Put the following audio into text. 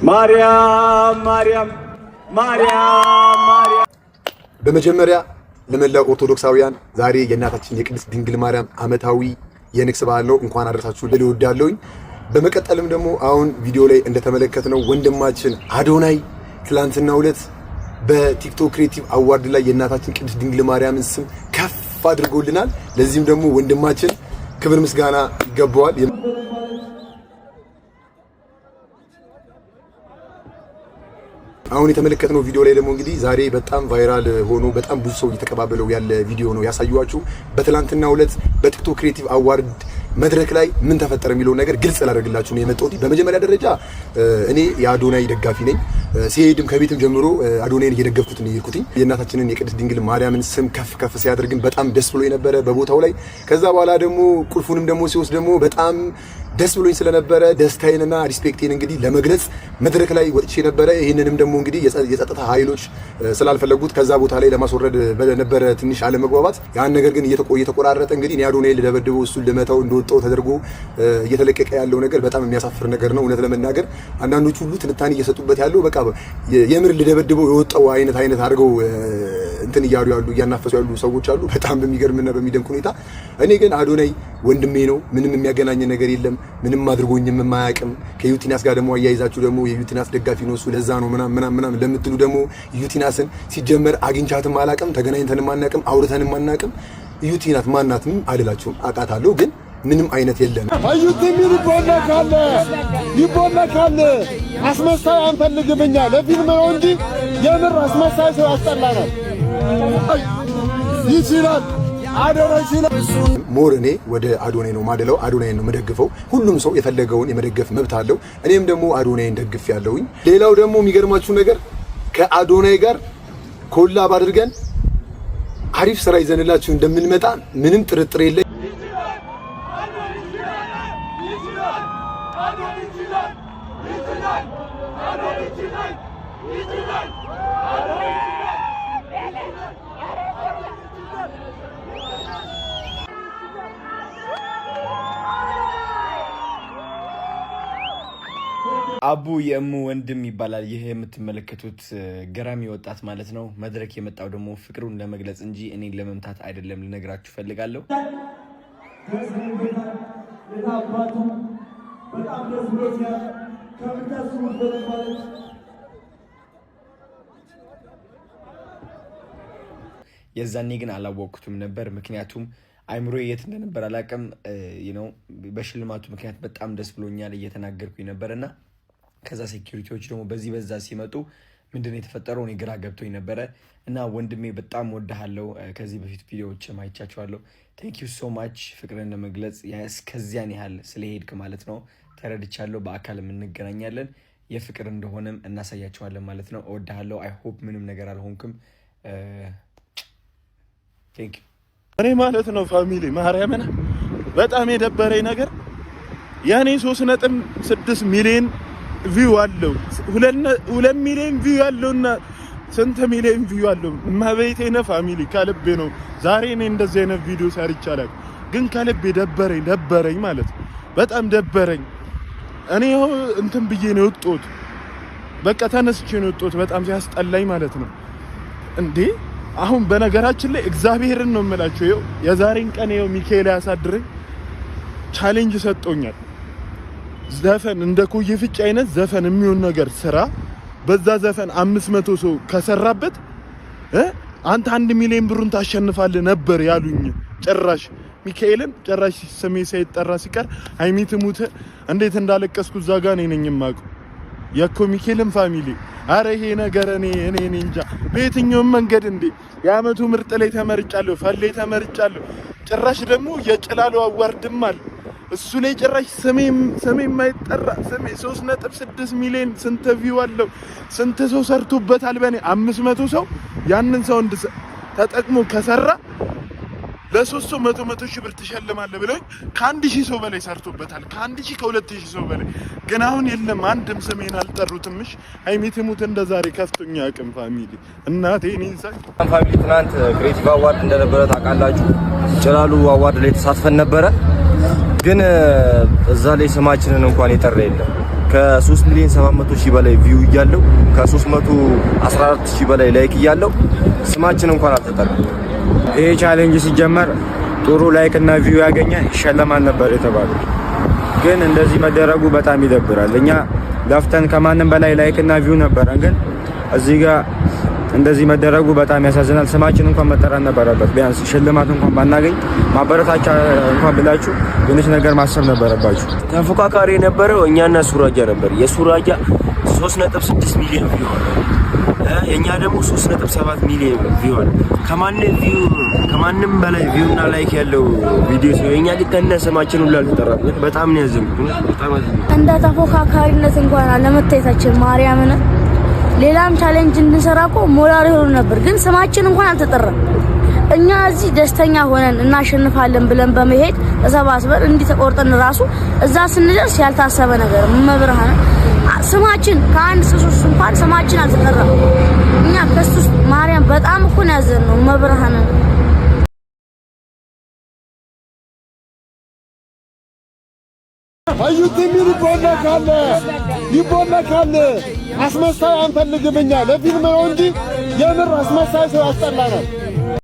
ማርያም ማርያም ማርያም ማርያም። በመጀመሪያ ለመላው ኦርቶዶክሳውያን ዛሬ የእናታችን የቅድስት ድንግል ማርያም ዓመታዊ የንግስ በዓል ነው። እንኳን አደረሳችሁ ልል እወዳለሁኝ። በመቀጠልም ደግሞ አሁን ቪዲዮ ላይ እንደተመለከትነው ወንድማችን አዶናይ ትላንትናው ዕለት በቲክቶክ ክሬቲቭ አዋርድ ላይ የእናታችን ቅድስት ድንግል ማርያምን ስም ከፍ አድርጎልናል። ለዚህም ደግሞ ወንድማችን ክብር ምስጋና ይገባዋል። አሁን የተመለከትነው ቪዲዮ ላይ ደግሞ እንግዲህ ዛሬ በጣም ቫይራል ሆኖ በጣም ብዙ ሰው እየተቀባበለው ያለ ቪዲዮ ነው ያሳዩዋችሁ። በትላንትናው ዕለት በቲክቶክ ክሬቲቭ አዋርድ መድረክ ላይ ምን ተፈጠረ የሚለው ነገር ግልጽ ላደርግላችሁ ነው የመጣሁት። በመጀመሪያ ደረጃ እኔ የአዶናይ ደጋፊ ነኝ። ሲሄድም ከቤትም ጀምሮ አዶናይን እየደገፍኩት ነው የሄድኩት። የእናታችንን የቅድስት ድንግል ማርያምን ስም ከፍ ሲያደርግን በጣም ደስ ብሎ የነበረ በቦታው ላይ። ከዛ በኋላ ደግሞ ቁልፉንም ደግሞ ሲወስድ ደግሞ በጣም ደስ ብሎኝ ስለነበረ ደስታዬንና ሪስፔክቴን እንግዲህ ለመግለጽ መድረክ ላይ ወጥቼ ነበረ። ይህንንም ደግሞ እንግዲህ የጸጥታ ኃይሎች ስላልፈለጉት ከዛ ቦታ ላይ ለማስወረድ በነበረ ትንሽ አለመግባባት ያን ነገር ግን እየተቆራረጠ እንግዲህ እኔ አዶናይ ልደበድበው እሱን ልመታው እንደወጣው ተደርጎ እየተለቀቀ ያለው ነገር በጣም የሚያሳፍር ነገር ነው። እውነት ለመናገር አንዳንዶቹ ሁሉ ትንታኔ እየሰጡበት ያለው በቃ የምር ልደበድበው የወጣው አይነት አድርገው እንትን እያሉ ያሉ እያናፈሱ ያሉ ሰዎች አሉ። በጣም በሚገርምና በሚደንቅ ሁኔታ እኔ ግን አዶናይ ወንድሜ ነው። ምንም የሚያገናኝ ነገር የለም። ምንም አድርጎኝም የማያውቅም። ከዩቲናስ ጋር ደግሞ አያይዛችሁ ደግሞ የዩቲናስ ደጋፊ ነው እሱ ለዛ ነው ምናምን ለምትሉ ደግሞ ዩቲናስን ሲጀመር አግኝቻትም አላውቅም፣ ተገናኝተንም አናውቅም፣ አውርተንም አናውቅም። ዩቲናስ ማናትም አልላችሁም፣ አውቃታለሁ ግን ምንም አይነት የለም። አዩቲም ይቦለካል። አስመሳይ አንፈልግም እኛ ለፊልም ነው እንጂ የምር አስመሳይ ሰው ያስጠላናል። ይችላል አዶናይ ይችላል። ሞር እኔ ወደ አዶናይ ነው ማደለው፣ አዶናይ ነው መደግፈው። ሁሉም ሰው የፈለገውን የመደገፍ መብት አለው። እኔም ደግሞ አዶናይን ደግፍ ያለውኝ። ሌላው ደግሞ የሚገርማችሁ ነገር ከአዶናይ ጋር ኮላብ አድርገን አሪፍ ስራ ይዘንላችሁ እንደምንመጣ ምንም ጥርጥር የለኝ። አቡ የእሙ ወንድም ይባላል። ይህ የምትመለከቱት ገራሚ ወጣት ማለት ነው። መድረክ የመጣው ደግሞ ፍቅሩን ለመግለጽ እንጂ እኔን ለመምታት አይደለም፣ ልነግራችሁ ፈልጋለሁ። የዛኔ ግን አላወቅኩትም ነበር፣ ምክንያቱም አይምሮ የት እንደነበር አላውቅም። በሽልማቱ ምክንያት በጣም ደስ ብሎኛል እየተናገርኩኝ ነበርና ከዛ ሴኩሪቲዎች ደግሞ በዛ ሲመጡ ምንድነው የተፈጠረው እኔ ግራ ገብቶኝ ነበረ። እና ወንድሜ በጣም ወድሃለሁ። ከዚህ በፊት ቪዲዮዎች ማይቻቸዋለሁ። ቴንክ ዩ ሶ ማች ፍቅርን ለመግለጽ እስከዚያን ያህል ስለሄድክ ማለት ነው። ተረድቻለሁ። በአካል እንገናኛለን። የፍቅር እንደሆነም እናሳያቸዋለን ማለት ነው። እወድሃለሁ። አይ ሆፕ ምንም ነገር አልሆንክም። ቴንክ ዩ። እኔ ማለት ነው ፋሚሊ ማርያምን በጣም የደበረኝ ነገር ያኔ 3.6 ሚሊዮን ቪው አለው 2 ሚሊዮን ቪው ያለውና ስንት ሚሊዮን ቪው አለው ማበይቴና ፋሚሊ ከልቤ ነው። ዛሬ እኔ እንደዚህ አይነት ቪዲዮ ሰርቻለሁ ግን ከልቤ ደበረኝ ማለት በጣም ደበረኝ። እኔ እንትን ብዬ ነው የወጣሁት፣ በቃ ተነስቼ ነው የወጣሁት። በጣም ሲያስጠላኝ ማለት ነው እንዴ። አሁን በነገራችን ላይ እግዚአብሔርን ነው የምላችሁ። ይኸው የዛሬን ቀን ይኸው ሚካኤል ያሳድረኝ ቻሌንጅ ሰጥቶኛል። ዘፈን እንደ ኮዬ ፍጭ አይነት ዘፈን የሚሆን ነገር ስራ። በዛ ዘፈን 500 ሰው ከሰራበት አንተ 1 ሚሊዮን ብሩን ታሸንፋለህ ነበር ያሉኝ። ጭራሽ ሚካኤልን ጭራሽ ስሜ ሳይጠራ ሲቀር ሃይሚት ሙት እንዴት እንዳለቀስኩ እዛ ጋር ነኝ የማውቀው የኮ ሚካኤልን ፋሚሊ። አረ ይሄ ነገር እኔ እንጃ በየትኛው መንገድ እንዴ የአመቱ ምርጥ ላይ ተመርጫለሁ፣ ፈሌ ተመርጫለሁ። ጭራሽ ደግሞ የጭላሉ አዋርድም አለ እሱ ላይ ጭራሽ ስሜ የማይጠራ ስሜ 3.6 ሚሊዮን ስንት ቪው አለው፣ ስንት ሰው ሰርቶበታል። በኔ 500 ሰው ያንን ሰው ተጠቅሞ ከሰራ ለሶስት 100 ሺህ ብር ትሸልማለህ ብለውኝ ከ1000 ሰው በላይ ሰርቶበታል። ከ1000 ከ2000 ሰው በላይ ግን አሁን የለም፣ አንድም ስሜን አልጠሩትምሽ። ሃይሚት ሙት እንደዛሬ ከፍቶኛ አቅም ፋሚሊ እናቴ ንንሳይ ፋሚሊ ትናንት ክሬቲቭ አዋርድ እንደነበረ ታውቃላችሁ። ጭላሉ አዋርድ ላይ ተሳትፈን ነበረ፣ ግን እዛ ላይ ስማችንን እንኳን የጠራ የለም። ከ3 ሚሊዮን 700 ሺህ በላይ ቪው እያለው ከ314 ሺህ በላይ ላይክ እያለው ስማችን እንኳን አልተጠራም። ይሄ ቻሌንጅ ሲጀመር ጥሩ ላይክ እና ቪው ያገኘ ይሸለማል ነበር የተባለው። ግን እንደዚህ መደረጉ በጣም ይደብራል። እኛ ለፍተን ከማንም በላይ ላይክ እና ቪው ነበረን፣ ግን እዚህ ጋር እንደዚህ መደረጉ በጣም ያሳዝናል። ስማችን እንኳን መጠራት ነበረበት። ቢያንስ ሽልማት እንኳን ባናገኝ ማበረታቻ እንኳን ብላችሁ ትንሽ ነገር ማሰብ ነበረባችሁ። ተፎካካሪ የነበረው እኛና ሱራጃ ነበር። የሱራጃ 3.6 ሚሊዮን ቪው አለ፣ የኛ ደግሞ 3.7 ሚሊዮን ቪው አለ። ከማንም በላይ ቪውና ላይክ ያለው ቪዲዮ ነው። የኛ ሊከነ ስማችን ሁሉ አልተጠራም። በጣም ነው ያዘንኩት። በጣም እንደ ተፎካካሪነት እንኳን አለመታየታችን ማርያምን ሌላም ቻሌንጅ እንድንሰራ እኮ ሞራል ይሆን ነበር፣ ግን ስማችን እንኳን አልተጠራም። እኛ እዚህ ደስተኛ ሆነን እናሸንፋለን ብለን በመሄድ ተሰባስበን እንዲተቆርጠን ራሱ እዛ ስንደርስ ያልታሰበ ነገር መብርሃን ስማችን ከአንድ ሶስት እንኳን ስማችን አልተጠራም። እኛ ከሱስ ማርያም በጣም እኮ ነው ያዘነው መብርሃን። አዩት ሚል ይቦለካል። አስመሳይ አንፈልግም እኛ ለፊልም ነው እንጂ የምር አስመሳይ ሰው ያስጠላናል።